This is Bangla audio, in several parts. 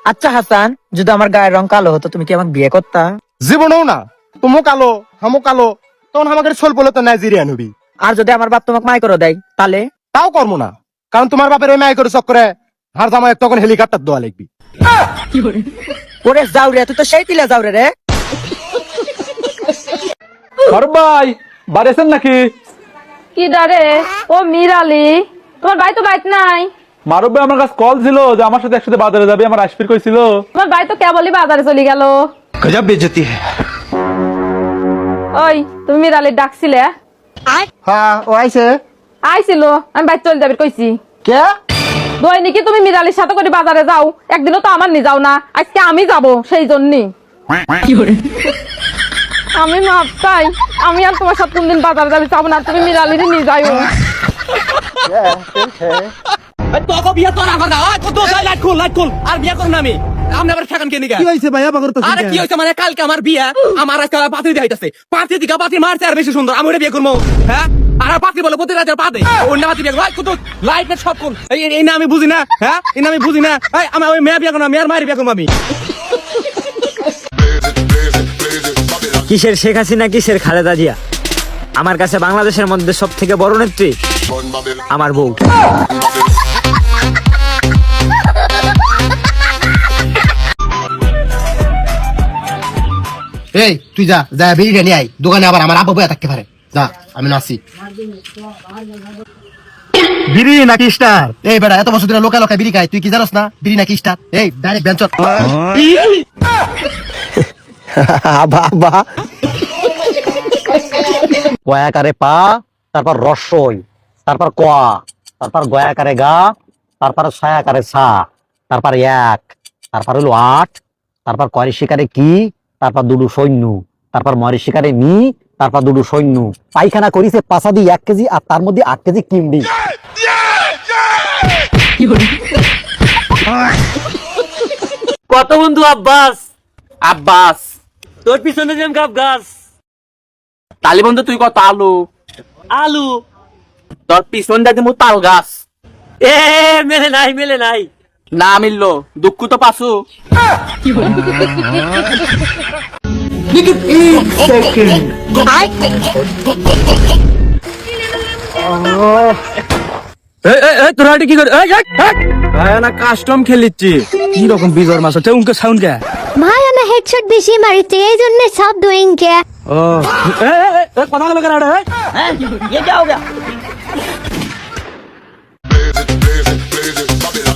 আচ্ছা হাসান, যদি আমার গায়ের রং কালো হতো তুমি কি আমাকে বিয়ে করতা? জীবনেও না। তুমো কালো হামো কালো, তখন আমাকে সোল বলে তো নাইজেরিয়ান হবি। আর যদি আমার বাপ তোমাকে মাই করে দেয় তাহলে? তাও করবো না, কারণ তোমার বাপের ওই মাই করে চক্করে হার জামাই তখন হেলিকপ্টার দেওয়া লিখবি। ওরে যাও রে, তুই তো সেই তিলে যাও রে। ভাই বাড়িছেন নাকি? কি ডারে? ও মিরালি, তোমার ভাই তো বাইত নাই। মারুফ ভাই আমার কাছে কল ছিল যে আমার সাথে একসাথে বাজারে যাবে, আমার আসফির কইছিল। তোমার ভাই তো কেবলই বাজারে চলে গেল। গজব বেজতি। ওই তুমি মিরালি ডাকছিলে? হ্যাঁ, ও আইছে। আইছিল, আমি বাইত চলে যাবে কইছি। কে? দৈনিকই তুমি মিরালির সাথে করে বাজারে যাও, একদিনও তো আমার নি যাও না, আজকে আমি যাব সেই জন্যই। আমি মাপ চাই, আমি আর তোমার সাথে কোনদিন বাজারে যাবে যাবো না, তুমি মিরালির নিয়ে যাও। তোকে বিয়ে তোর আবার না, তো দোসাই লাইট খুল আর বিয়ে করব না আমি। আপনি আবার ঠেকান কেন কি হইছে ভাই আবার তো? আরে কি হইছে মানে কালকে আমার বিয়ে, আমার আজকে পাত্রী দিতেছে, পাত্রী দিকা পাত্রী মারছে আর বেশি সুন্দর, আমি ওটা বিয়ে করবো। হ্যাঁ, আর পাত্রী বলে প্রতি রাতের পাতে অন্য পাত্রী বিয়ে করবো। কত লাইট সব কোন এই না আমি বুঝি না। হ্যাঁ, এই না আমি বুঝি না। আমি ওই মেয়ে বিয়ে করবো না, মেয়ের মায়ের বিয়ে করবো আমি। কিসের শেখ হাসিনা, কিসের খালেদা জিয়া, আমার কাছে বাংলাদেশের মধ্যে সব থেকে বড় নেত্রী আমার বউ। এই তুই যা যা বিড়িটা নিয়ে আই, দোকানে আবার আমার আব্বা বইয়া থাকতে পারে। যা, আমি নাসি। বিড়ি নাকি স্টার? এই বেটা, এত বছর ধরে লোকা লোকা বিড়ি খায়, তুই কি জানোস না বিড়ি নাকি স্টার? এই ডাইরেক্ট বেঞ্চত। বাবা কয়াকারে পা, তারপর রসই, তারপর কোয়া, তারপর গয়াকারে গা, তারপর ছায়াকারে ছা, তারপর এক, তারপর হলো 8, তারপর কয় শিকারে কি, তারপর দুডু সৈন্য, তারপর মরি শিকারে মি, তারপর দুডু সৈন্য। পায়খানা করিছে পাঁচা দিয়ে 1 কেজি, আর তার মধ্যে 8 কেজি কিমডি। কত বন্ধু আব্বাস? আব্বাস তোর পিছনে যেম গাব গাছ। তালি বন্ধু তুই কত আলু আলু তোর পিছন দেখে মু তাল গাছ। এ মেলে নাই। না মিললো, দুঃখ তো পাসু। তোরা কি করে? না কাস্টম খেলিচ্ছি, কি রকম বিজর মাছ হচ্ছে উনকে সাউন্ড কে? ভাই আমি হেডশট বেশি মারিতে এই জন্য সব ডুইং কে। ও কথা বলে কেন?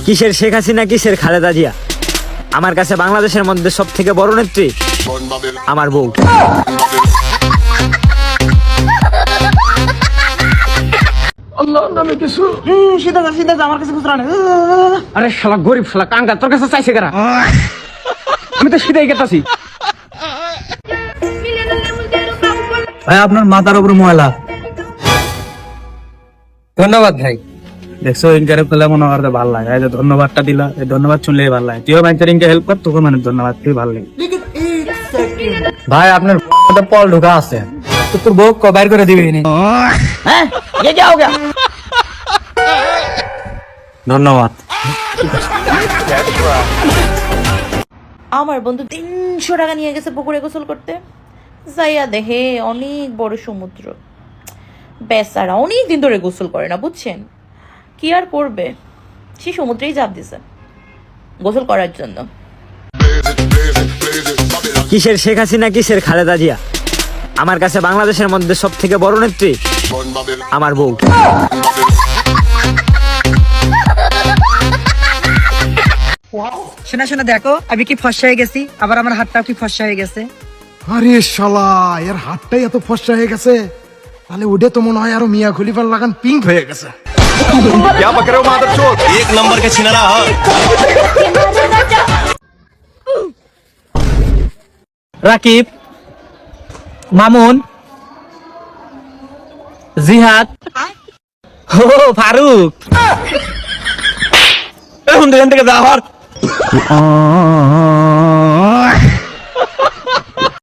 কিসের শেখ হাসিনা, কিসের খালেদা জিয়া, আমার কাছে বাংলাদেশের মধ্যে সব থেকে বড় নেত্রী আমার বউ। আরে শালা গরিব শালা কাঙ্গা, তোর কাছে চাইছে কারা? আমি তো সিধাই গেতাছি। ভাই আপনার মাথার উপরে ময়লা। ধন্যবাদ ভাই। দেখছো ইনকারে পেলে মনে করতে ভালো লাগে, এই যে ধন্যবাদটা দিলা, এই ধন্যবাদ শুনলেই ভালো লাগে। তুইও মানুষের ইনকে হেল্প কর, তোকে মানে ধন্যবাদ তুই ভালো লাগে। ভাই আপনার পল ঢোকা আছে, তো তোর বউ বাইর করে দিবি। হ্যাঁ, ধন্যবাদ। আমার বন্ধু 300 টাকা নিয়ে গেছে পুকুরে গোসল করতে, যাইয়া দেখে অনেক বড় সমুদ্র। বেচারা অনেক দিন ধরে গোসল করে না, বুঝছেন? কি আর করবে, সে সমুদ্রেই ঝাঁপ দিছে গোসল করার জন্য। কিসের শেখ হাসিনা, কিসের খালেদা জিয়া, আমার কাছে বাংলাদেশের মধ্যে সব থেকে বড় নেত্রী আমার বউ। শোনা দেখো, আমি কি ফর্সা হয়ে গেছি, আবার আমার হাতটাও কি ফর্সা হয়ে গেছে। আরে শালা, এর হাতটাই এত ফর্সা হয়ে গেছে, তাহলে ওটা তো মনে হয় আরো মিয়া খলিফার লাগান পিঙ্ক হয়ে গেছে। এক নম্বর কে ছিনারা। রাকিব, মামুন, জিহাদ, ও ফারুক, এখন থেকে যাওয়ার